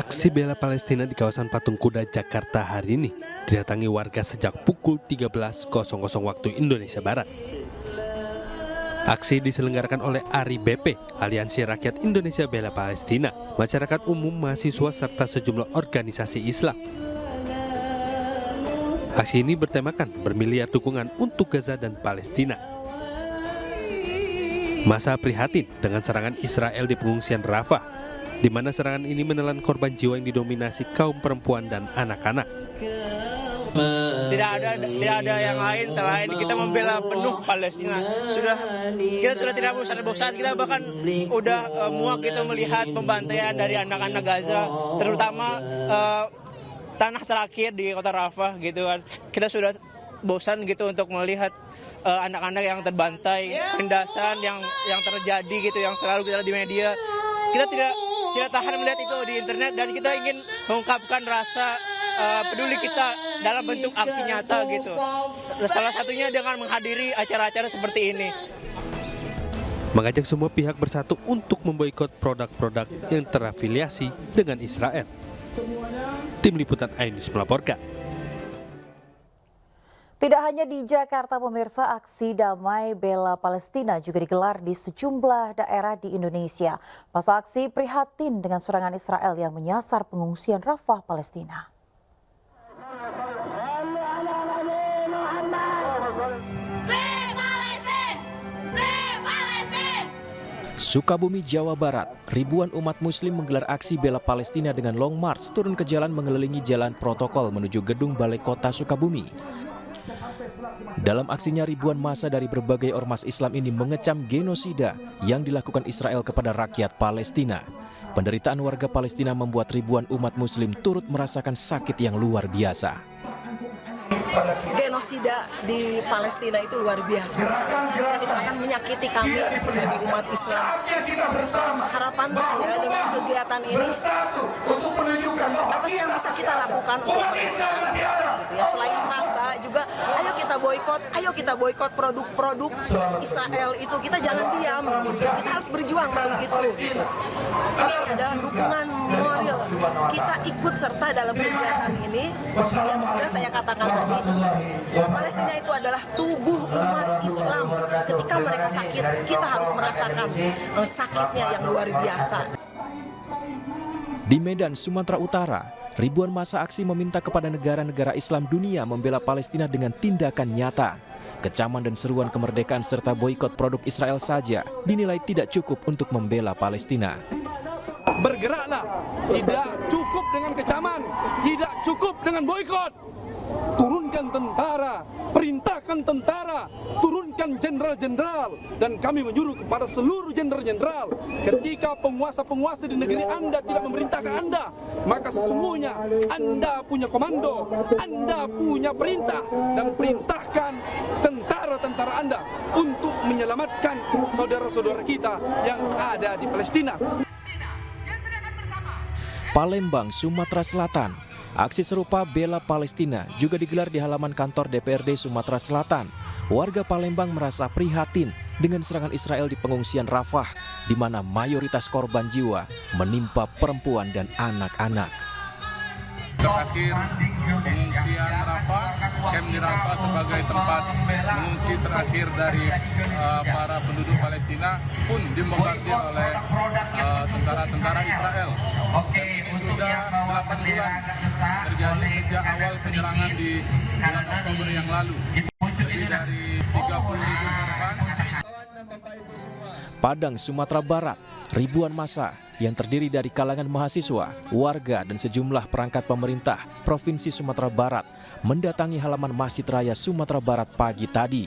Aksi bela Palestina di kawasan Patung Kuda, Jakarta hari ini didatangi warga sejak pukul 13.00 waktu Indonesia Barat. Aksi diselenggarakan oleh ARI BP, Aliansi Rakyat Indonesia Bela Palestina, masyarakat umum, mahasiswa, serta sejumlah organisasi Islam. Aksi ini bertemakan bermiliar dukungan untuk Gaza dan Palestina. Masa prihatin dengan serangan Israel di pengungsian Rafah, di mana serangan ini menelan korban jiwa yang didominasi kaum perempuan dan anak-anak. Tidak ada yang lain selain kita membela penuh Palestina. Kita sudah tidak bosan-bosan. Kita bahkan udah muak gitu melihat pembantaian dari anak-anak Gaza, terutama tanah terakhir di kota Rafah gitu kan. Kita sudah bosan gitu untuk melihat anak-anak yang terbantai, penindasan yang terjadi gitu, yang selalu kita lihat di media. Kita tidak tahan melihat itu di internet, dan kita ingin mengungkapkan rasa peduli kita dalam bentuk aksi nyata gitu. Salah satunya dengan menghadiri acara-acara seperti ini. Mengajak semua pihak bersatu untuk memboikot produk-produk yang terafiliasi dengan Israel. Tim Liputan iNews melaporkan. Tidak hanya di Jakarta, pemirsa, aksi damai bela Palestina juga digelar di sejumlah daerah di Indonesia. Masa aksi prihatin dengan serangan Israel yang menyasar pengungsian Rafah, Palestina. Sukabumi, Jawa Barat, ribuan umat muslim menggelar aksi bela Palestina dengan long march turun ke jalan mengelilingi jalan protokol menuju gedung Balai Kota Sukabumi. Dalam aksinya, ribuan massa dari berbagai ormas Islam ini mengecam genosida yang dilakukan Israel kepada rakyat Palestina. Penderitaan warga Palestina membuat ribuan umat muslim turut merasakan sakit yang luar biasa. Genosida di Palestina itu luar biasa, dan itu akan menyakiti kami sebagai umat Islam. Harapan saya dengan kegiatan ini, apa sih yang bisa kita lakukan untuk mereka? Gitu ya. Selain rasa juga, ayo kita boikot produk-produk Israel itu. Kita jangan diam, gitu. Kita harus berjuang untuk itu. Gitu. Ada dukungan moral, kita ikut serta dalam kegiatan ini yang sudah saya katakan tadi. Palestina itu adalah tubuh umat Islam. Ketika mereka sakit, kita harus merasakan sakitnya yang luar biasa. Di Medan, Sumatera Utara, ribuan massa aksi meminta kepada negara-negara Islam dunia membela Palestina dengan tindakan nyata. Kecaman dan seruan kemerdekaan serta boikot produk Israel saja dinilai tidak cukup untuk membela Palestina. Bergeraklah, tidak cukup dengan kecaman, tidak cukup dengan boikot. Turunkan tentara, perintahkan tentara, turunkan jenderal-jenderal, dan kami menyuruh kepada seluruh jenderal-jenderal, ketika penguasa-penguasa di negeri Anda tidak memerintahkan Anda, maka sesungguhnya Anda punya komando, Anda punya perintah, dan perintahkan tentara-tentara Anda untuk menyelamatkan saudara-saudara kita yang ada di Palestina. Palembang, Sumatera Selatan. Aksi serupa bela Palestina juga digelar di halaman kantor DPRD Sumatera Selatan. Warga Palembang merasa prihatin dengan serangan Israel di pengungsian Rafah, di mana mayoritas korban jiwa menimpa perempuan dan anak-anak. Terakhir pengungsian Rafah, camp di Rafah sebagai tempat mengungsi terakhir dari para penduduk Palestina pun dibombardir oleh tentara-tentara Israel. Sudah 8 bulan terjadi sejak awal penyerangan di bulan Oktober yang lalu. Lebih dari 30.000 korban. Padang, Sumatera Barat, ribuan massa yang terdiri dari kalangan mahasiswa, warga, dan sejumlah perangkat pemerintah Provinsi Sumatera Barat mendatangi halaman Masjid Raya Sumatera Barat pagi tadi.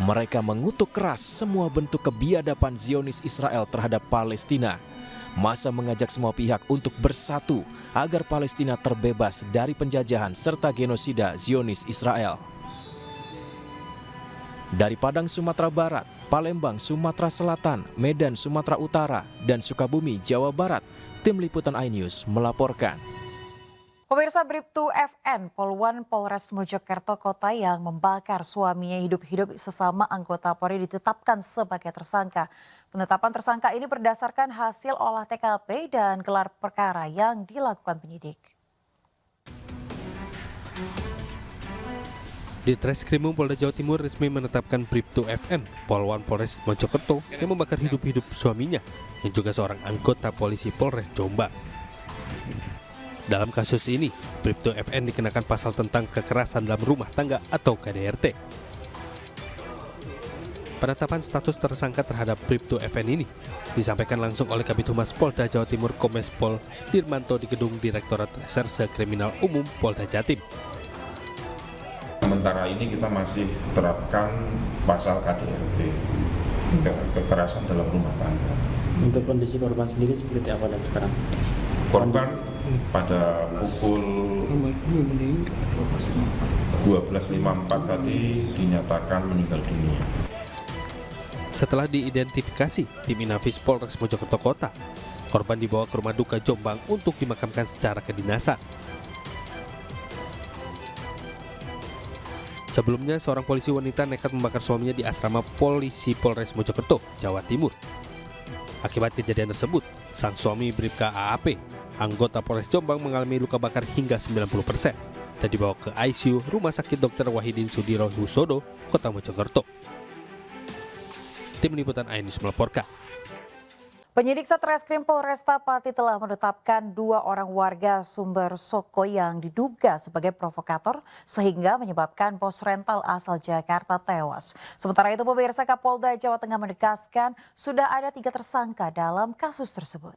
Mereka mengutuk keras semua bentuk kebiadaban Zionis Israel terhadap Palestina. Massa mengajak semua pihak untuk bersatu agar Palestina terbebas dari penjajahan serta genosida Zionis Israel. Dari Padang, Sumatera Barat, Palembang, Sumatera Selatan, Medan, Sumatera Utara, dan Sukabumi, Jawa Barat, Tim Liputan iNews melaporkan. Pemirsa, Bribtu FN, Poluan Polres Mojokerto Kota yang membakar suaminya hidup-hidup sesama anggota Polri ditetapkan sebagai tersangka. Penetapan tersangka ini berdasarkan hasil olah TKP dan gelar perkara yang dilakukan penyidik. Di Treskrimum Polda Jawa Timur resmi menetapkan Bribtu FN, Poluan Polres Mojokerto yang membakar hidup-hidup suaminya, yang juga seorang anggota polisi Polres Jombang. Dalam kasus ini, Bribtu FN dikenakan pasal tentang kekerasan dalam rumah tangga atau KDRT. Penetapan status tersangka terhadap Bribtu FN ini disampaikan langsung oleh Kabid Humas Polda Jawa Timur Kombes Pol Dirmanto di Gedung Direktorat Reserse Kriminal Umum Polda Jatim. Sementara ini kita masih terapkan pasal KDRT, kekerasan dalam rumah tangga. Untuk kondisi korban sendiri seperti apa dan sekarang? Korban pada pukul 12.54 tadi dinyatakan meninggal dunia. Setelah diidentifikasi tim Inafis Polres Mojokerto Kota, korban dibawa ke rumah duka Jombang untuk dimakamkan secara kedinasan. Sebelumnya, seorang polisi wanita nekat membakar suaminya di asrama polisi Polres Mojokerto, Jawa Timur. Akibat kejadian tersebut, sang suami Bribka AAP, anggota Polres Jombang, mengalami luka bakar hingga 90% dan dibawa ke ICU Rumah Sakit Dr. Wahidin Sudiro Husodo, Kota Mojokerto. Tim Liputan iNews melaporkan. Penyidik Satreskrim Polresta Pati telah menetapkan 2 orang warga Sumber Soko yang diduga sebagai provokator sehingga menyebabkan bos rental asal Jakarta tewas. Sementara itu, pemirsa, Kapolda Jawa Tengah menegaskan sudah ada 3 tersangka dalam kasus tersebut.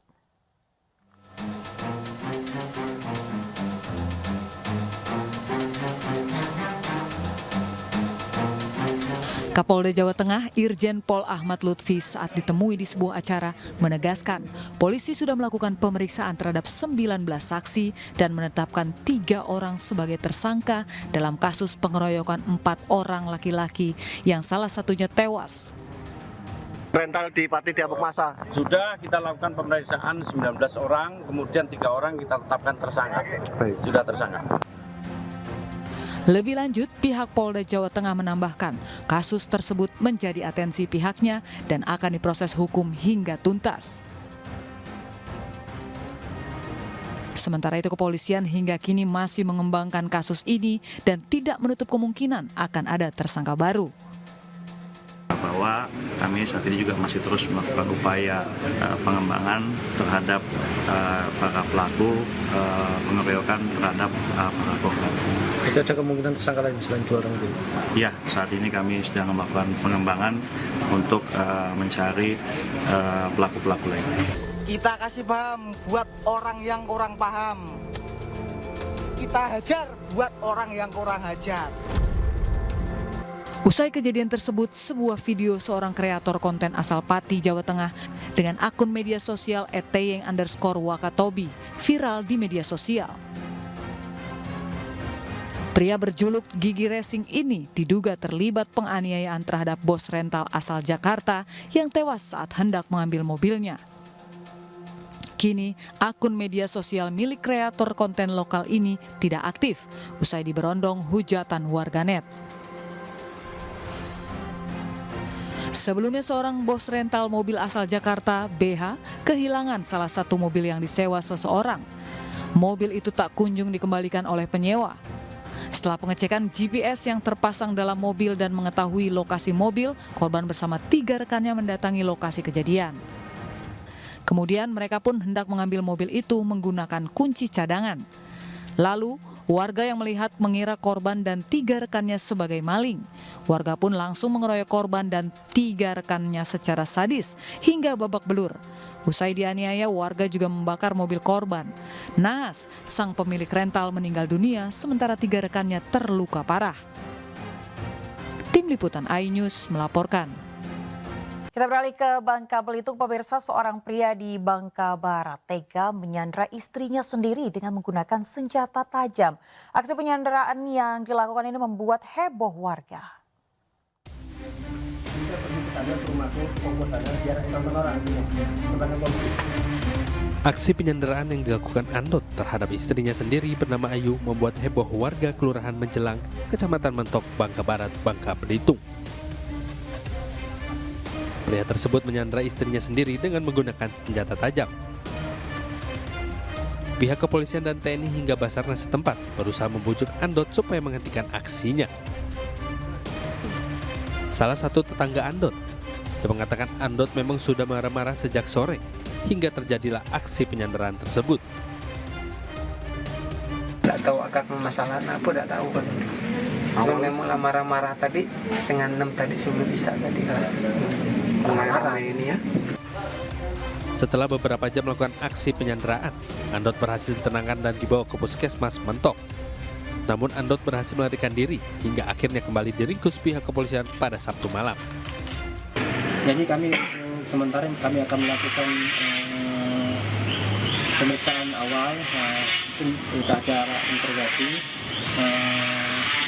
Kapolda Jawa Tengah Irjen Pol Ahmad Lutfi saat ditemui di sebuah acara menegaskan polisi sudah melakukan pemeriksaan terhadap 19 saksi dan menetapkan 3 orang sebagai tersangka dalam kasus pengeroyokan 4 orang laki-laki yang salah satunya tewas. Rental di Pati Diabuk Masa. Sudah kita lakukan pemeriksaan 19 orang, kemudian 3 orang kita tetapkan tersangka. Sudah tersangka. Lebih lanjut, pihak Polda Jawa Tengah menambahkan kasus tersebut menjadi atensi pihaknya dan akan diproses hukum hingga tuntas. Sementara itu, kepolisian hingga kini masih mengembangkan kasus ini dan tidak menutup kemungkinan akan ada tersangka baru. Bahwa kami saat ini juga masih terus melakukan upaya pengembangan terhadap para pelaku pengeroyokan terhadap para korban. Tidak ada kemungkinan tersangka lain selain 2 orang itu? Ya, saat ini kami sedang melakukan pengembangan untuk mencari pelaku-pelaku lain. Kita kasih paham buat orang yang kurang paham. Kita hajar buat orang yang kurang hajar. Usai kejadian tersebut, sebuah video seorang kreator konten asal Pati, Jawa Tengah dengan akun media sosial @teyeng_wakatobi viral di media sosial. Pria berjuluk Gigi Racing ini diduga terlibat penganiayaan terhadap bos rental asal Jakarta yang tewas saat hendak mengambil mobilnya. Kini, akun media sosial milik kreator konten lokal ini tidak aktif usai diberondong hujatan warganet. Sebelumnya, seorang bos rental mobil asal Jakarta, BH, kehilangan salah satu mobil yang disewa seseorang. Mobil itu tak kunjung dikembalikan oleh penyewa. Setelah pengecekan GPS yang terpasang dalam mobil dan mengetahui lokasi mobil, korban bersama 3 rekannya mendatangi lokasi kejadian. Kemudian mereka pun hendak mengambil mobil itu menggunakan kunci cadangan. Lalu, warga yang melihat mengira korban dan 3 rekannya sebagai maling. Warga pun langsung mengeroyok korban dan 3 rekannya secara sadis hingga babak belur. Usai dianiaya, warga juga membakar mobil korban. Naas, sang pemilik rental meninggal dunia sementara 3 rekannya terluka parah. Tim Liputan iNews melaporkan. Kita beralih ke Bangka Belitung, pemirsa. Seorang pria di Bangka Barat tega menyandra istrinya sendiri dengan menggunakan senjata tajam. Aksi penyanderaan yang dilakukan ini membuat heboh warga. Aksi penyanderaan yang dilakukan Andot terhadap istrinya sendiri bernama Ayu membuat heboh warga Kelurahan Menjelang, Kecamatan Mentok, Bangka Barat, Bangka Belitung. Pria tersebut menyandera istrinya sendiri dengan menggunakan senjata tajam. Pihak kepolisian dan TNI hingga Basarnas setempat berusaha membujuk Andot supaya menghentikan aksinya. Salah satu tetangga Andot yang mengatakan Andot memang sudah marah-marah sejak sore hingga terjadilah aksi penyanderaan tersebut. Tidak tahu akar permasalahan apa, tidak tahu kan. Cuma memang marah-marah tadi, setengah 6 tadi sebelum bisa tadi marah ini ya. Setelah beberapa jam melakukan aksi penyanderaan, Andot berhasil ditenangkan dan dibawa ke Puskesmas Mentok. Namun Andot berhasil melarikan diri hingga akhirnya kembali diringkus pihak kepolisian pada Sabtu malam. Jadi sementara kami akan melakukan pemeriksaan awal, kita acara interogasi.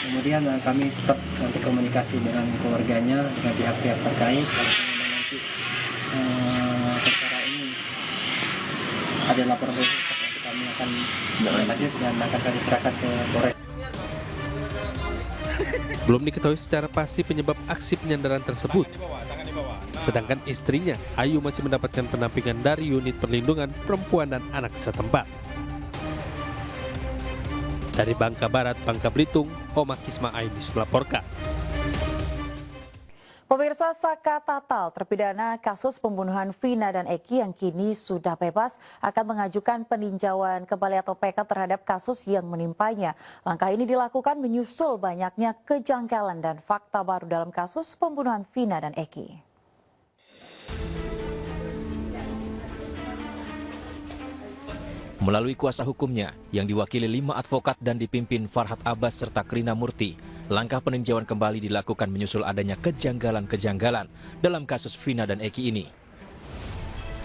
Kemudian kami tetap nanti komunikasi dengan keluarganya, dengan pihak-pihak terkait. Kalau nanti perkara ini ada laporan khusus, nanti kami akan lanjut dan akan kami serahkan ke Polres. Belum diketahui secara pasti penyebab aksi penyanderaan tersebut. Sedangkan istrinya, Ayu, masih mendapatkan pendampingan dari unit perlindungan perempuan dan anak setempat. Dari Bangka Barat, Bangka Belitung, Oma Kisma Ainus melaporkan. Pemirsa, Saka Tatal, terpidana kasus pembunuhan Vina dan Eki yang kini sudah bebas, akan mengajukan peninjauan kembali atau PK terhadap kasus yang menimpanya. Langkah ini dilakukan menyusul banyaknya kejanggalan dan fakta baru dalam kasus pembunuhan Vina dan Eki. Melalui kuasa hukumnya yang diwakili 5 advokat dan dipimpin Farhad Abbas serta Krina Murti, langkah peninjauan kembali dilakukan menyusul adanya kejanggalan-kejanggalan dalam kasus Vina dan Eki ini.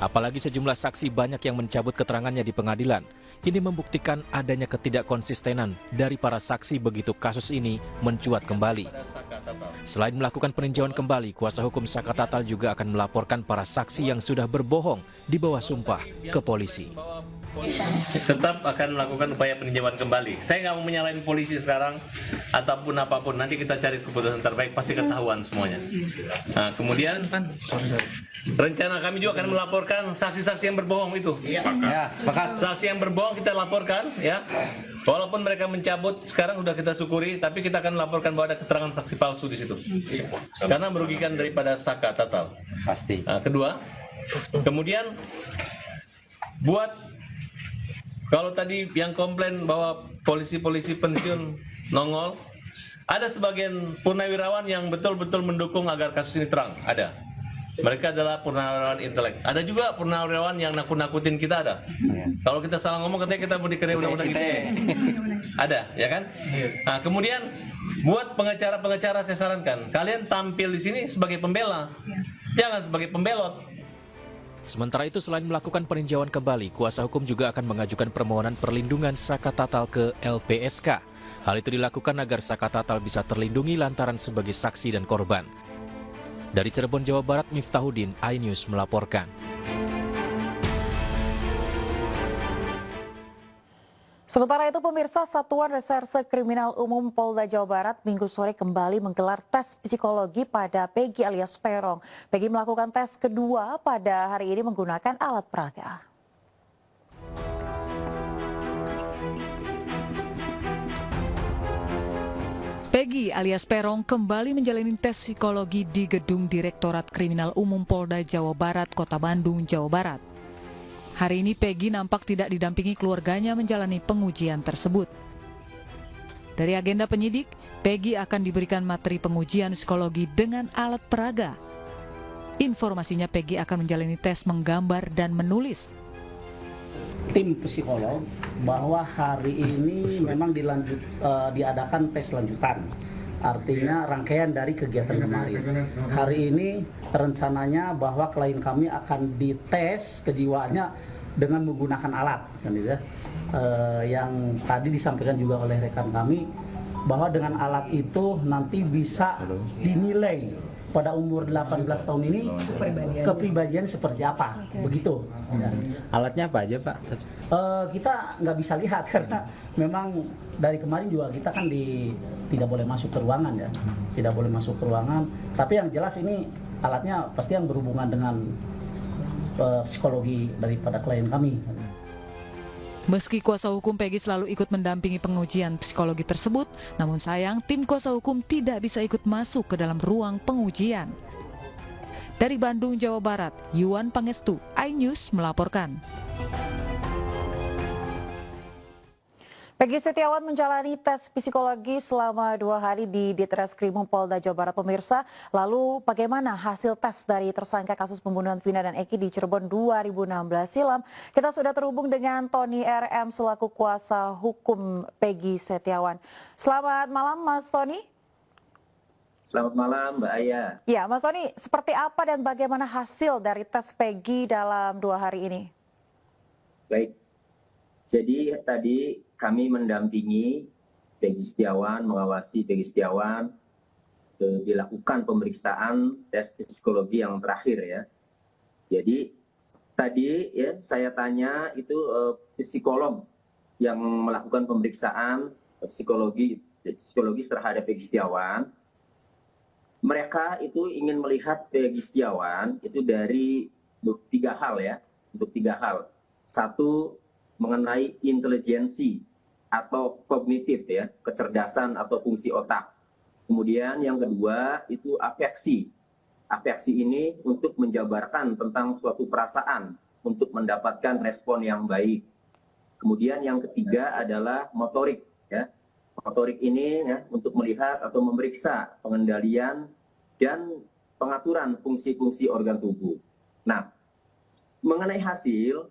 Apalagi sejumlah saksi banyak yang mencabut keterangannya di pengadilan. Ini membuktikan adanya ketidakkonsistenan dari para saksi begitu kasus ini mencuat kembali. Selain melakukan peninjauan kembali, kuasa hukum Saka Tatal juga akan melaporkan para saksi yang sudah berbohong di bawah sumpah ke polisi. Tetap akan melakukan upaya peninjauan kembali. Saya nggak mau menyalahin polisi sekarang ataupun apapun. Nanti kita cari keputusan terbaik, pasti ketahuan semuanya. Nah, kemudian rencana kami juga akan melaporkan saksi-saksi yang berbohong itu. Ya, sepakat. Saksi yang berbohong kita laporkan, ya. Walaupun mereka mencabut, sekarang sudah kita syukuri, tapi kita akan laporkan bahwa ada keterangan saksi palsu di situ. Karena merugikan daripada Saka Tatal. Pasti. Nah, kedua, kemudian buat kalau tadi yang komplain bahwa polisi-polisi pensiun nongol, ada sebagian purnawirawan yang betul-betul mendukung agar kasus ini terang. Ada. Mereka adalah purnawirawan intelek. Ada juga purnawirawan yang nakut-nakutin kita, ada. Kalau kita salah ngomong katanya kita mau dikena undang-undang ITE. Ada, ya kan? Nah, kemudian buat pengacara-pengacara saya sarankan, kalian tampil di sini sebagai pembela, jangan sebagai pembelot. Sementara itu, selain melakukan peninjauan kembali, kuasa hukum juga akan mengajukan permohonan perlindungan Saka Tatal ke LPSK. Hal itu dilakukan agar Saka Tatal bisa terlindungi lantaran sebagai saksi dan korban. Dari Cirebon, Jawa Barat, Miftahuddin, iNews melaporkan. Sementara itu, pemirsa, Satuan Reserse Kriminal Umum Polda Jawa Barat Minggu sore kembali menggelar tes psikologi pada Peggy alias Peron. Peggy melakukan tes kedua pada hari ini menggunakan alat peraga. Peggy alias Peron kembali menjalani tes psikologi di Gedung Direktorat Kriminal Umum Polda Jawa Barat, Kota Bandung, Jawa Barat. Hari ini Peggy nampak tidak didampingi keluarganya menjalani pengujian tersebut. Dari agenda penyidik, Peggy akan diberikan materi pengujian psikologi dengan alat peraga. Informasinya Peggy akan menjalani tes menggambar dan menulis. Tim psikolog bahwa hari ini memang diadakan tes lanjutan. Artinya rangkaian dari kegiatan kemarin. Hari ini rencananya bahwa klien kami akan dites kejiwaannya dengan menggunakan alat, kan gitu ya. Yang tadi disampaikan juga oleh rekan kami bahwa dengan alat itu nanti bisa dinilai pada umur 18 tahun ini kepribadian seperti apa, begitu. Ya. Alatnya apa aja Pak? Kita nggak bisa lihat karena memang dari kemarin juga kita kan tidak boleh masuk ke ruangan ya, tidak boleh masuk ke ruangan. Tapi yang jelas ini alatnya pasti yang berhubungan dengan psikologi daripada klien kami. Meski kuasa hukum Peggy selalu ikut mendampingi pengujian psikologi tersebut, namun sayang tim kuasa hukum tidak bisa ikut masuk ke dalam ruang pengujian. Dari Bandung, Jawa Barat, Yuan Pangestu, iNews melaporkan. Peggy Setiawan menjalani tes psikologi selama 2 hari di Ditreskrimum Polda Jawa Barat pemirsa. Lalu bagaimana hasil tes dari tersangka kasus pembunuhan Vina dan Eki di Cirebon 2016 silam? Kita sudah terhubung dengan Tony RM selaku kuasa hukum Peggy Setiawan. Selamat malam Mas Tony. Selamat malam Mbak Aya. Ya Mas Tony, seperti apa dan bagaimana hasil dari tes Peggy dalam 2 hari ini? Baik, jadi tadi kami mendampingi Peggy Setiawan, mengawasi Peggy Setiawan dilakukan pemeriksaan tes psikologi yang terakhir ya. Jadi tadi ya saya tanya itu psikolog yang melakukan pemeriksaan psikologis terhadap Peggy Setiawan. Mereka itu ingin melihat Peggy Setiawan itu dari 3 hal ya, untuk 3 hal. 1, mengenai intelijensi atau kognitif ya, kecerdasan atau fungsi otak. Kemudian yang kedua itu afeksi. Afeksi ini untuk menjabarkan tentang suatu perasaan untuk mendapatkan respon yang baik. Kemudian yang ketiga adalah motorik ya. Motorik ini ya, untuk melihat atau memeriksa pengendalian dan pengaturan fungsi-fungsi organ tubuh. Nah, mengenai hasil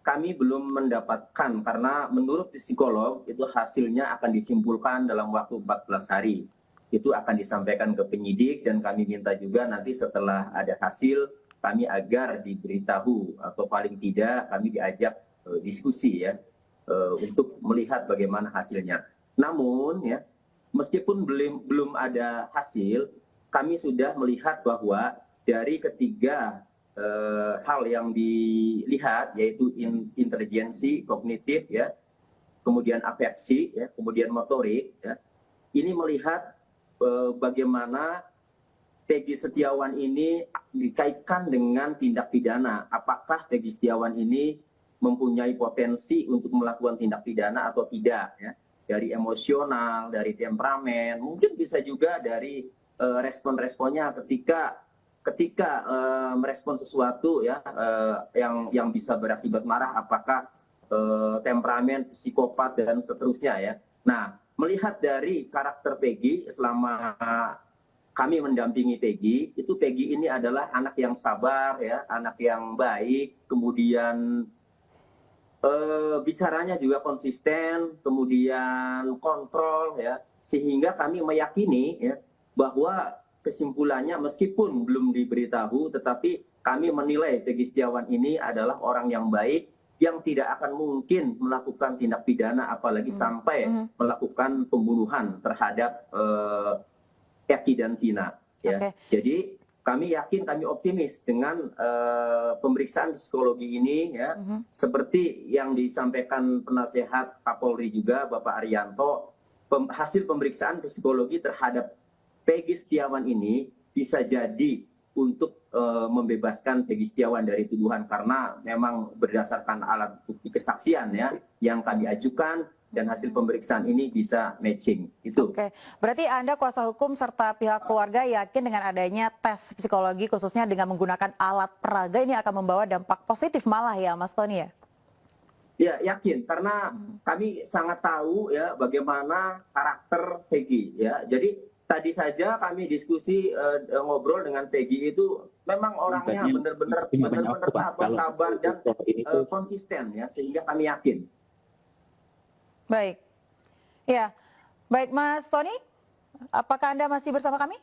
kami belum mendapatkan karena menurut psikolog itu hasilnya akan disimpulkan dalam waktu 14 hari. Itu akan disampaikan ke penyidik dan kami minta juga nanti setelah ada hasil kami agar diberitahu atau paling tidak kami diajak diskusi ya untuk melihat bagaimana hasilnya. Namun ya meskipun belum ada hasil, kami sudah melihat bahwa dari ketiga hal yang dilihat yaitu intelijensi, kognitif ya, kemudian afeksi ya, kemudian motorik ya. Ini melihat bagaimana Peggy Setiawan ini dikaitkan dengan tindak pidana. Apakah Peggy Setiawan ini mempunyai potensi untuk melakukan tindak pidana atau tidak ya. Dari emosional, dari temperamen, mungkin bisa juga dari respon-responnya ketika merespon sesuatu ya yang bisa berakibat marah, apakah temperamen, psikopat dan seterusnya ya. Nah, melihat dari karakter Peggy selama kami mendampingi Peggy, itu Peggy ini adalah anak yang sabar ya, anak yang baik, kemudian bicaranya juga konsisten, kemudian kontrol ya, sehingga kami meyakini ya bahwa kesimpulannya meskipun belum diberitahu, tetapi kami menilai Peggy Setiawan ini adalah orang yang baik, yang tidak akan mungkin melakukan tindak pidana, apalagi sampai melakukan pembunuhan terhadap Eki dan Vina. Ya. Jadi kami yakin, kami optimis dengan pemeriksaan psikologi ini, ya, seperti yang disampaikan penasehat Kapolri juga, Bapak Arianto, hasil pemeriksaan psikologi terhadap Peggy Setiawan ini bisa jadi untuk membebaskan Peggy Setiawan dari tuduhan, karena memang berdasarkan alat bukti kesaksian ya yang kami ajukan dan hasil pemeriksaan ini bisa matching. Itu. Oke, berarti Anda kuasa hukum serta pihak keluarga yakin dengan adanya tes psikologi khususnya dengan menggunakan alat peraga ini akan membawa dampak positif malah ya Mas Tony ya? Ya, yakin, karena kami sangat tahu ya bagaimana karakter Peggy ya. Jadi tadi saja kami diskusi ngobrol dengan Peggy, itu memang orangnya benar-benar sabar dan konsisten ya, sehingga kami yakin. Baik, ya, baik Mas Tony, apakah Anda masih bersama kami?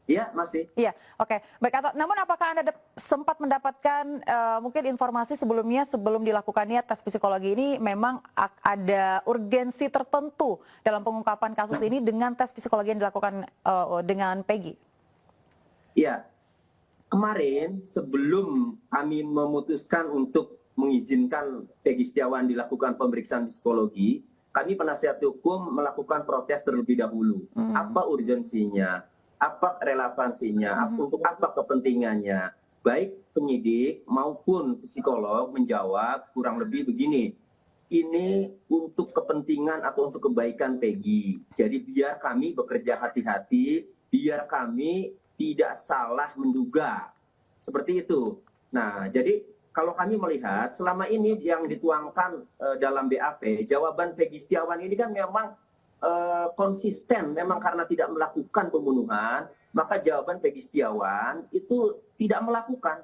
Iya, masih. Iya, oke. Baik, namun apakah Anda sempat mendapatkan mungkin informasi sebelumnya sebelum dilakukannya tes psikologi ini memang ada urgensi tertentu dalam pengungkapan kasus ini dengan tes psikologi yang dilakukan dengan Peggy? Ya, kemarin sebelum kami memutuskan untuk mengizinkan Peggy Setiawan dilakukan pemeriksaan psikologi, kami penasihat hukum melakukan protes terlebih dahulu. Apa urgensinya? Apa relevansinya? Untuk apa kepentingannya? Baik penyidik maupun psikolog menjawab kurang lebih begini. Ini untuk kepentingan atau untuk kebaikan Peggy. Jadi biar kami bekerja hati-hati, biar kami tidak salah menduga. Seperti itu. Nah, jadi kalau kami melihat selama ini yang dituangkan dalam BAP, jawaban Peggy Setiawan ini kan memang konsisten, memang karena tidak melakukan pembunuhan, maka jawaban Peggy Setiawan itu tidak melakukan.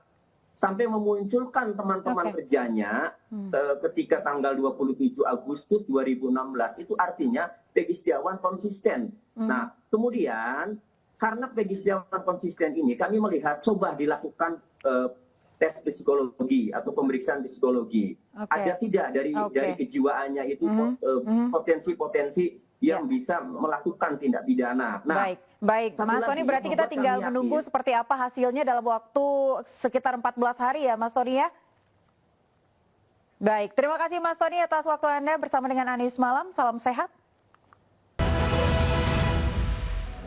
Sampai memunculkan teman-teman kerjanya ketika tanggal 27 Agustus 2016, itu artinya Peggy Setiawan konsisten. Nah, kemudian karena Peggy Setiawan konsisten ini, kami melihat coba dilakukan tes psikologi atau pemeriksaan psikologi. Ada tidak dari kejiwaannya itu potensi-potensi yang bisa melakukan tindak pidana. Nah, baik. Mas Tony, berarti kita tinggal menunggu seperti apa hasilnya dalam waktu sekitar 14 hari ya, Mas Tony ya? Baik, terima kasih Mas Tony atas waktu Anda bersama dengan Anies Malam. Salam sehat.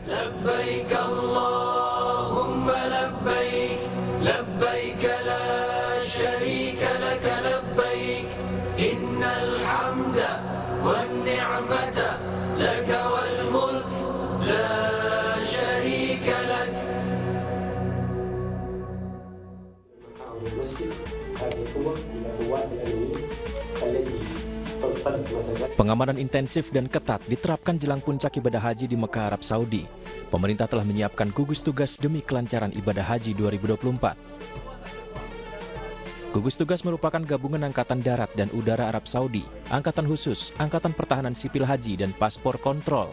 لبيك اللهم لبيك لبيك لا شريك لك لبيك إن الحمد والنعمة لك والملك لا شريك لك. Pengamanan intensif dan ketat diterapkan jelang puncak ibadah haji di Mekah, Arab Saudi. Pemerintah telah menyiapkan gugus tugas demi kelancaran ibadah haji 2024. Gugus tugas merupakan gabungan Angkatan Darat dan Udara Arab Saudi, Angkatan Khusus, Angkatan Pertahanan Sipil Haji, dan Paspor Kontrol.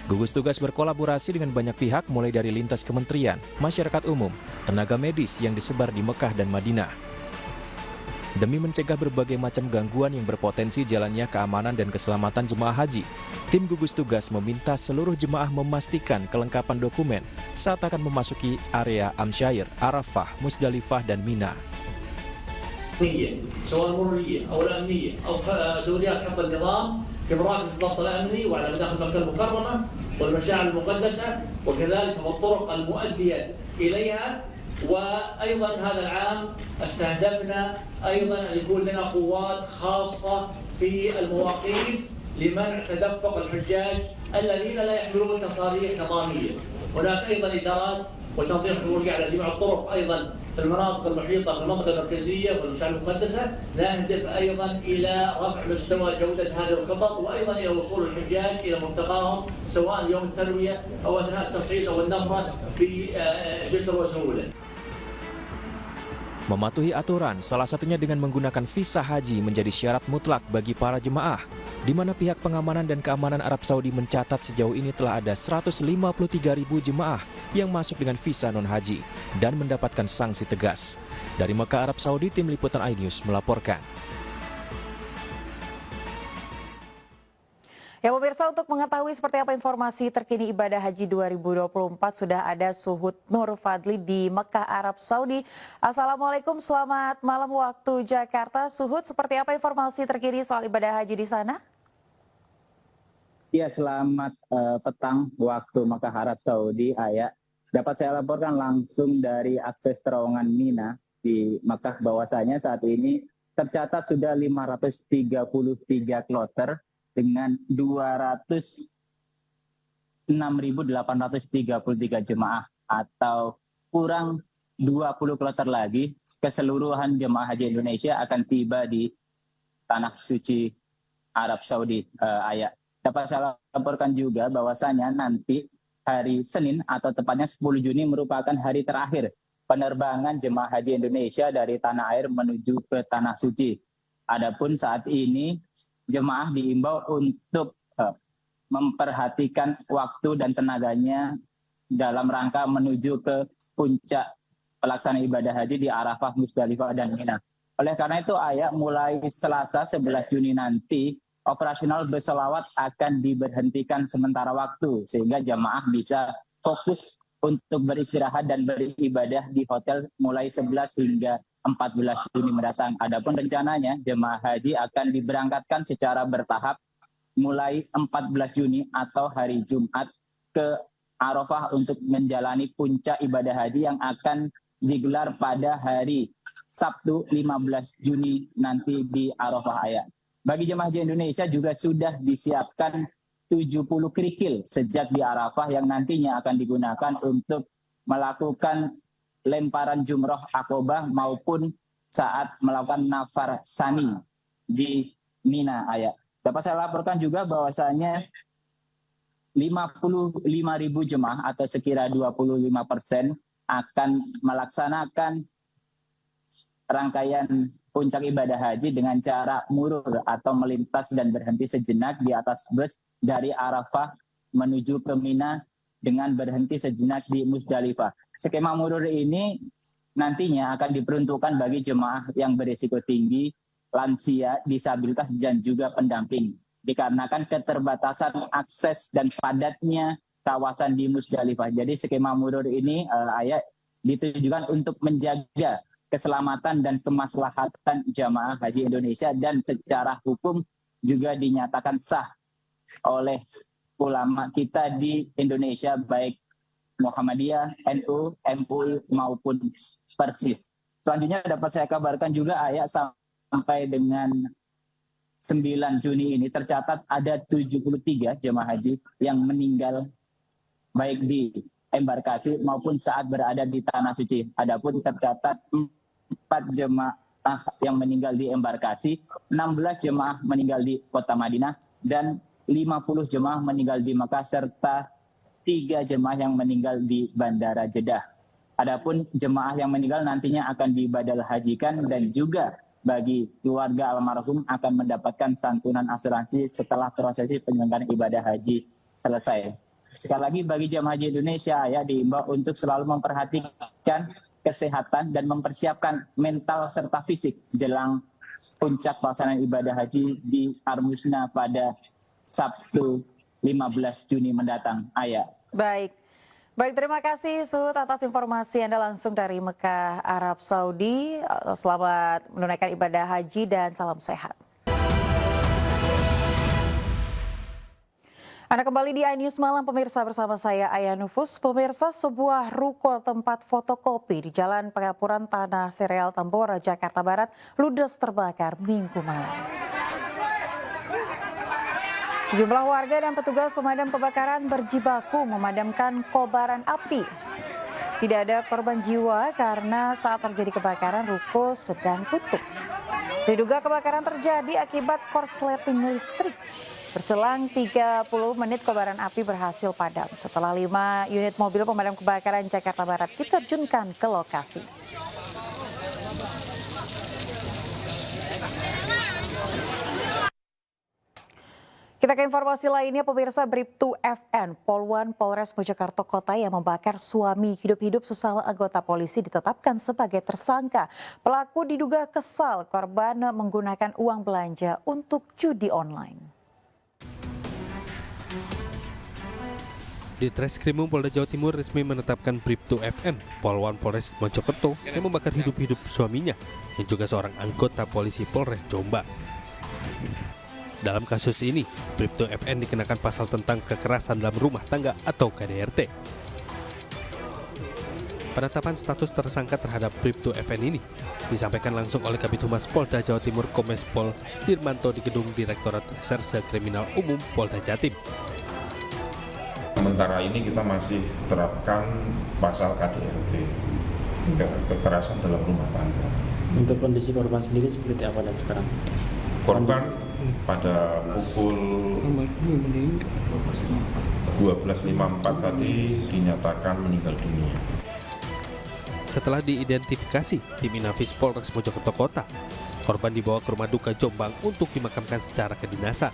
Gugus tugas berkolaborasi dengan banyak pihak mulai dari lintas kementerian, masyarakat umum, tenaga medis yang disebar di Mekah dan Madinah. Demi mencegah berbagai macam gangguan yang berpotensi jalannya keamanan dan keselamatan jemaah haji, tim gugus tugas meminta seluruh jemaah memastikan kelengkapan dokumen saat akan memasuki area Amsyair, Arafah, Musdalifah, dan Mina. سواء المرورية أو الأمنية أو دوريات حفظ النظام في مراكز الضبط الأمني وعلى مداخل مكة المكرمة والمشاعر المقدسة وكذلك والطرق المؤدية إليها. وأيضا هذا العام استهدفنا أيضا أن يكون لنا قوات خاصة في المواقيت لمنع تدفق الحجاج الذين لا يحملون تصاريح نظامية. هناك أيضا إدارات وتنظيم المرورية على جميع الطرق أيضا في المناطق المحيطة بالمنطقة المركزية والمشاعر المقدسة. نهدف أيضا إلى رفع مستوى جودة هذه الخطط وأيضا إلى وصول الحجاج إلى منطقاهم سواء يوم التروية أو أثناء التصعيد أو النفرة بجسر وسهولة. Mematuhi aturan, salah satunya dengan menggunakan visa haji menjadi syarat mutlak bagi para jemaah, di mana pihak pengamanan dan keamanan Arab Saudi mencatat sejauh ini telah ada 153.000 jemaah yang masuk dengan visa non-haji dan mendapatkan sanksi tegas. Dari Mekah, Arab Saudi, tim liputan iNews melaporkan. Ya pemirsa, untuk mengetahui seperti apa informasi terkini ibadah haji 2024 sudah ada Suhud Nur Fadli di Mekah, Arab Saudi. Assalamualaikum, selamat malam waktu Jakarta. Suhud, seperti apa informasi terkini soal ibadah haji di sana? Ya, selamat petang waktu Mekah, Arab Saudi, Aya. Dapat saya laporkan langsung dari akses terowongan Mina di Mekah bahwasanya saat ini tercatat sudah 533 kloter dengan 206.833 jemaah atau kurang 20 kloter lagi keseluruhan jemaah haji Indonesia akan tiba di tanah suci Arab Saudi. Dapat saya laporkan juga bahwasanya nanti hari Senin atau tepatnya 10 Juni merupakan hari terakhir penerbangan jemaah haji Indonesia dari tanah air menuju ke tanah suci. Adapun saat ini jemaah diimbau untuk memperhatikan waktu dan tenaganya dalam rangka menuju ke puncak pelaksanaan ibadah haji di Arafah, Musdalifah, dan Mina. Oleh karena itu, mulai Selasa 11 Juni nanti, operasional bersolawat akan diberhentikan sementara waktu, sehingga jemaah bisa fokus untuk beristirahat dan beribadah di hotel mulai 11 hingga 14 Juni mendatang. Adapun rencananya jemaah haji akan diberangkatkan secara bertahap mulai 14 Juni atau hari Jumat ke Arafah untuk menjalani puncak ibadah haji yang akan digelar pada hari Sabtu 15 Juni nanti di Arafah Ayat. Bagi jemaah haji Indonesia juga sudah disiapkan 70 kerikil sejak di Arafah yang nantinya akan digunakan untuk melakukan lemparan jumroh akobah maupun saat melakukan nafar sani di Mina Ayat. Dapat saya laporkan juga bahwasanya 55.000 jemaah atau sekira 25% akan melaksanakan rangkaian puncak ibadah haji dengan cara murur atau melintas dan berhenti sejenak di atas bus dari Arafah menuju ke Mina dengan berhenti sejenak di Musdalifah. Skema murur ini nantinya akan diperuntukkan bagi jemaah yang berisiko tinggi, lansia, disabilitas, dan juga pendamping. Dikarenakan keterbatasan akses dan padatnya kawasan di Musdalifah. Jadi skema murur ini ditujukan untuk menjaga keselamatan dan kemaslahatan jamaah haji Indonesia dan secara hukum juga dinyatakan sah oleh ulama kita di Indonesia baik Muhammadiyah, NU, MUI maupun Persis. Selanjutnya dapat saya kabarkan juga sampai dengan 9 Juni ini tercatat ada 73 jemaah haji yang meninggal baik di embarkasi maupun saat berada di Tanah Suci. Adapun tercatat 4 jemaah yang meninggal di embarkasi, 16 jemaah meninggal di Kota Madinah, dan 50 jemaah meninggal di Makkah, serta 3 jemaah yang meninggal di Bandara Jeddah. Adapun jemaah yang meninggal nantinya akan dibadal hajikan dan juga bagi keluarga almarhum akan mendapatkan santunan asuransi setelah prosesi penyelenggaraan ibadah haji selesai. Sekali lagi bagi jemaah haji Indonesia diimbau untuk selalu memperhatikan kesehatan dan mempersiapkan mental serta fisik jelang puncak pelaksanaan ibadah haji di Armusna pada Sabtu 15 Juni mendatang. Baik, terima kasih Suhud atas informasi Anda langsung dari Mekah, Arab Saudi. Selamat menunaikan ibadah haji dan salam sehat. Anda kembali di iNews Malam, pemirsa, bersama saya Aya Nufus. Pemirsa, sebuah ruko tempat fotokopi di Jalan Pengapuran Tanah Sereal Tambora, Jakarta Barat ludes terbakar Minggu malam. Sejumlah warga dan petugas pemadam kebakaran berjibaku memadamkan kobaran api. Tidak ada korban jiwa karena saat terjadi kebakaran ruko sedang tutup. Diduga kebakaran terjadi akibat korsleting listrik. Berselang 30 menit kobaran api berhasil padam setelah 5 unit mobil pemadam kebakaran Jakarta Barat diterjunkan ke lokasi. Kita ke informasi lainnya, pemirsa. Bribtu FN, Polwan Polres Mojokerto Kota yang membakar suami hidup-hidup sesama anggota polisi ditetapkan sebagai tersangka. Pelaku diduga kesal korban menggunakan uang belanja untuk judi online. Di Treskrimum Polda Jawa Timur resmi menetapkan Bribtu FN, Polwan Polres Mojokerto yang membakar hidup-hidup suaminya yang juga seorang anggota polisi Polres Jombang. Dalam kasus ini, Bribtu FN dikenakan pasal tentang kekerasan dalam rumah tangga atau KDRT. Penetapan status tersangka terhadap Bribtu FN ini disampaikan langsung oleh Kabid Humas Polda Jawa Timur Kombes Pol Dirmanto di Gedung Direktorat Reserse Kriminal Umum Polda Jatim. Sementara ini kita masih terapkan pasal KDRT, kekerasan dalam rumah tangga. Untuk kondisi korban sendiri seperti apa dan sekarang? Korban pada pukul 12.54 tadi dinyatakan meninggal dunia. Setelah diidentifikasi, tim Inafis Polres Mojokerto Kota, korban dibawa ke rumah duka Jombang untuk dimakamkan secara kedinasan.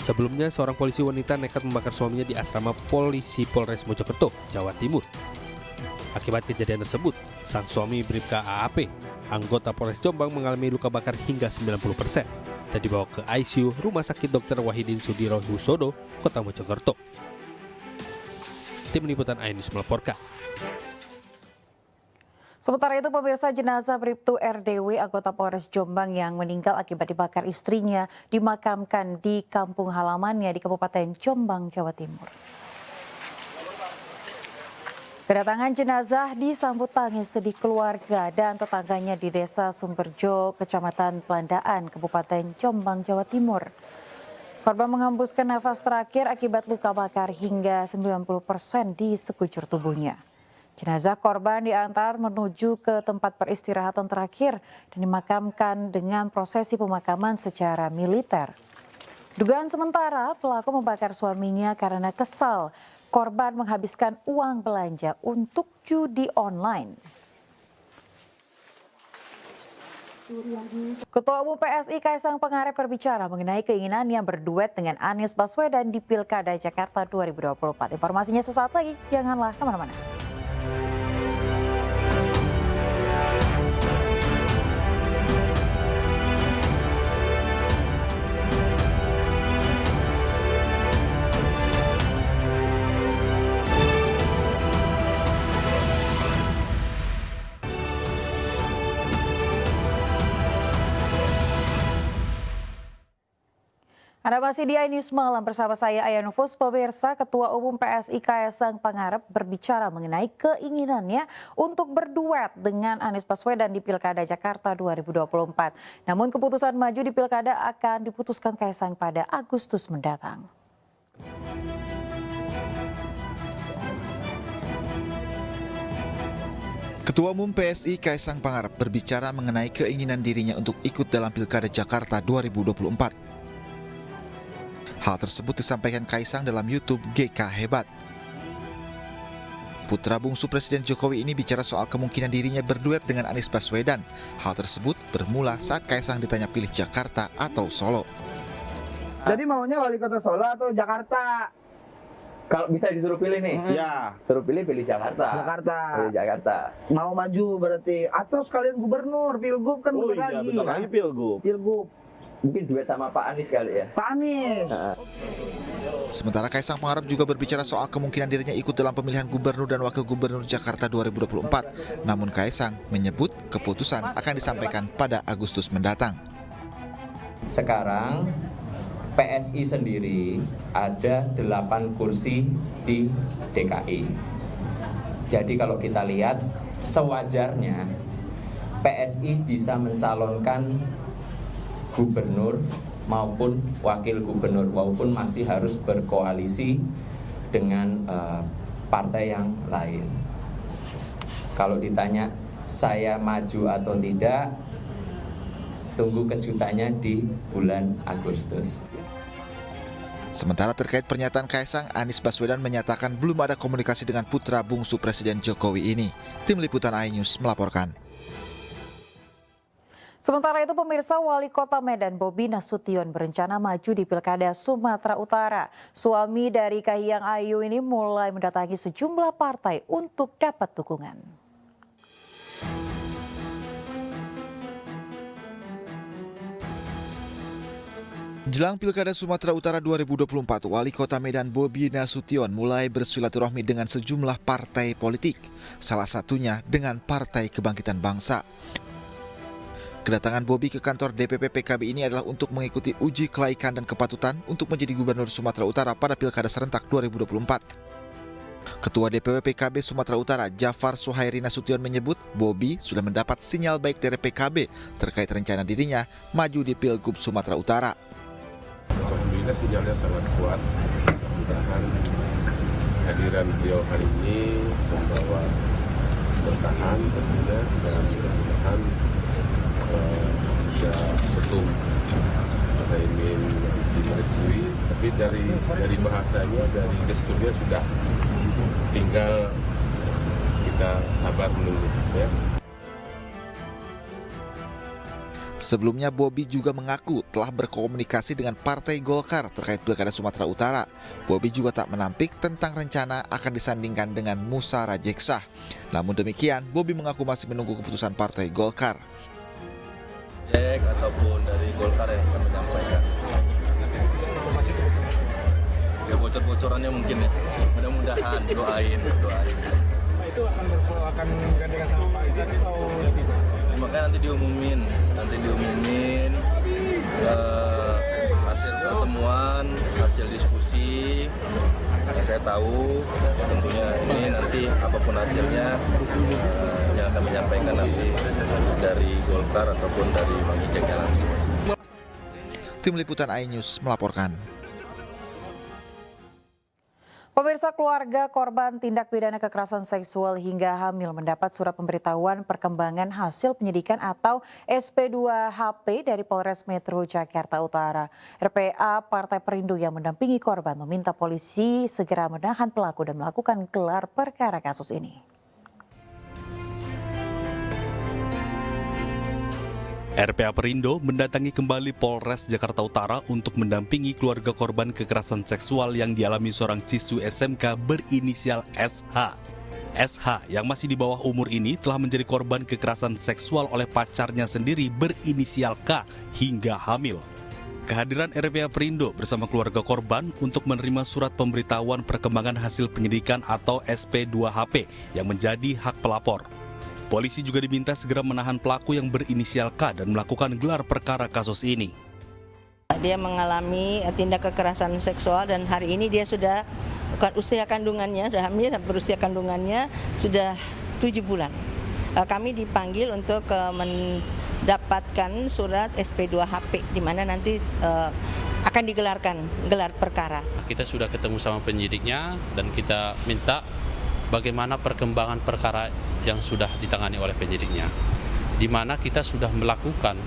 Sebelumnya, seorang polisi wanita nekat membakar suaminya di asrama polisi Polres Mojokerto, Jawa Timur. Akibat kejadian tersebut, sang suami Bribka AAP, anggota Polres Jombang, mengalami luka bakar hingga 90%. dan dibawa ke ICU Rumah Sakit Dr. Wahidin Sudirohusodo, Kota Mojokerto. Tim Liputan iNews melaporkan. Sementara itu, pemirsa, jenazah Bribtu RDW anggota Polres Jombang yang meninggal akibat dibakar istrinya dimakamkan di kampung halamannya di Kabupaten Jombang, Jawa Timur. Kedatangan jenazah disambut tangis sedih keluarga dan tetangganya di Desa Sumberjo, Kecamatan Pelandaan, Kabupaten Jombang, Jawa Timur. Korban menghembuskan nafas terakhir akibat luka bakar hingga 90% di sekujur tubuhnya. Jenazah korban diantar menuju ke tempat peristirahatan terakhir dan dimakamkan dengan prosesi pemakaman secara militer. Dugaan sementara, pelaku membakar suaminya karena kesal korban menghabiskan uang belanja untuk judi online. Ketua Umum PSI Kaisang Pangarep berbicara mengenai keinginannya berduet dengan Anies Baswedan di Pilkada Jakarta 2024. Informasinya sesaat lagi, janganlah kemana-mana. Anda masih di iNews Malam bersama saya Aya Nufus. Pemirsa, Ketua Umum PSI Kaisang Pangarep berbicara mengenai keinginannya untuk berduet dengan Anies Baswedan di Pilkada Jakarta 2024. Namun keputusan maju di Pilkada akan diputuskan Kaisang pada Agustus mendatang. Ketua Umum PSI Kaisang Pangarep berbicara mengenai keinginan dirinya untuk ikut dalam Pilkada Jakarta 2024. Hal tersebut disampaikan Kaisang dalam YouTube GK Hebat. Putra bungsu Presiden Jokowi ini bicara soal kemungkinan dirinya berduet dengan Anies Baswedan. Hal tersebut bermula saat Kaisang ditanya pilih Jakarta atau Solo. Jadi maunya wali kota Solo atau Jakarta? Kalau bisa disuruh pilih nih, Ya. suruh pilih Jakarta. Pilih Jakarta. Mau maju berarti atau sekalian gubernur, pilgub kan bentar lagi. bentar lagi pilgub. Mungkin duet sama Pak Anies kali ya. Pak Anies. Sementara Kaisang Pangarep juga berbicara soal kemungkinan dirinya ikut dalam pemilihan gubernur dan wakil gubernur Jakarta 2024. Namun Kaisang menyebut keputusan akan disampaikan pada Agustus mendatang. Sekarang PSI sendiri ada 8 kursi di DKI. Jadi kalau kita lihat sewajarnya PSI bisa mencalonkan gubernur maupun wakil gubernur, walaupun masih harus berkoalisi dengan partai yang lain. Kalau ditanya saya maju atau tidak, tunggu kejutannya di bulan Agustus. Sementara terkait pernyataan Kaisang, Anies Baswedan menyatakan belum ada komunikasi dengan putra bungsu Presiden Jokowi ini. Tim Liputan iNews melaporkan. Sementara itu, pemirsa, Wali Kota Medan Bobi Nasution berencana maju di Pilkada Sumatera Utara. Suami dari Kahiyang Ayu ini mulai mendatangi sejumlah partai untuk dapat dukungan. Jelang Pilkada Sumatera Utara 2024, Wali Kota Medan Bobi Nasution mulai bersilaturahmi dengan sejumlah partai politik, salah satunya dengan Partai Kebangkitan Bangsa. Kedatangan Bobi ke kantor DPP PKB ini adalah untuk mengikuti uji kelaikan dan kepatutan untuk menjadi Gubernur Sumatera Utara pada Pilkada Serentak 2024. Ketua DPP PKB Sumatera Utara, Jafar Suhairi Nasution menyebut Bobi sudah mendapat sinyal baik dari PKB terkait rencana dirinya maju di Pilgub Sumatera Utara. Alhamdulillah sinyalnya sangat kuat. Mudah-mudahan kehadiran beliau hari ini membawa bertahan tentunya dan mudah-mudahan bisa ketum Muhaimin direstui, tapi dari bahasanya, dari gesturnya sudah tinggal kita sabar menunggu ya. Sebelumnya Bobi juga mengaku telah berkomunikasi dengan Partai Golkar terkait Pilkada Sumatera Utara. Bobi juga tak menampik tentang rencana akan disandingkan dengan Musa Rajeksah. Namun demikian, Bobi mengaku masih menunggu keputusan Partai Golkar. Jack ataupun dari Golkar yang akan menyampaikan. Ya bocor-bocorannya mungkin ya. Mudah-mudahan doain. Itu akan gandengan sama Pak Jack atau tidak? Makanya nanti diumumin hasil pertemuan, hasil diskusi. Yang saya tahu tentunya ini nanti apapun hasilnya yang akan menyampaikan nanti dari Golkar ataupun dari Bang Ijeknya langsung. Tim Liputan iNews melaporkan. Pemirsa, keluarga korban tindak pidana kekerasan seksual hingga hamil mendapat surat pemberitahuan perkembangan hasil penyidikan atau SP2HP dari Polres Metro Jakarta Utara. RPA Partai Perindo yang mendampingi korban meminta polisi segera menahan pelaku dan melakukan gelar perkara kasus ini. RPA Perindo mendatangi kembali Polres Jakarta Utara untuk mendampingi keluarga korban kekerasan seksual yang dialami seorang siswi SMK berinisial SH. SH yang masih di bawah umur ini telah menjadi korban kekerasan seksual oleh pacarnya sendiri berinisial K hingga hamil. Kehadiran RPA Perindo bersama keluarga korban untuk menerima surat pemberitahuan perkembangan hasil penyidikan atau SP2HP yang menjadi hak pelapor. Polisi juga diminta segera menahan pelaku yang berinisial K dan melakukan gelar perkara kasus ini. Dia mengalami tindak kekerasan seksual dan hari ini dia sudah usia kandungannya, sudah hamil dan berusia kandungannya sudah 7 bulan. Kami dipanggil untuk mendapatkan surat SP2HP di mana nanti akan digelarkan gelar perkara. Kita sudah ketemu sama penyidiknya dan kita minta bagaimana perkembangan perkara yang sudah ditangani oleh penyidiknya, di mana kita sudah melakukan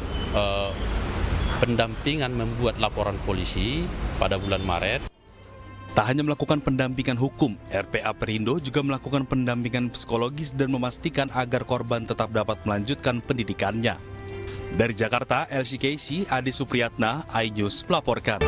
pendampingan membuat laporan polisi pada bulan Maret. Tak hanya melakukan pendampingan hukum, RPA Perindo juga melakukan pendampingan psikologis dan memastikan agar korban tetap dapat melanjutkan pendidikannya. Dari Jakarta, LCKC, Adi Supriyatna, iNews melaporkan.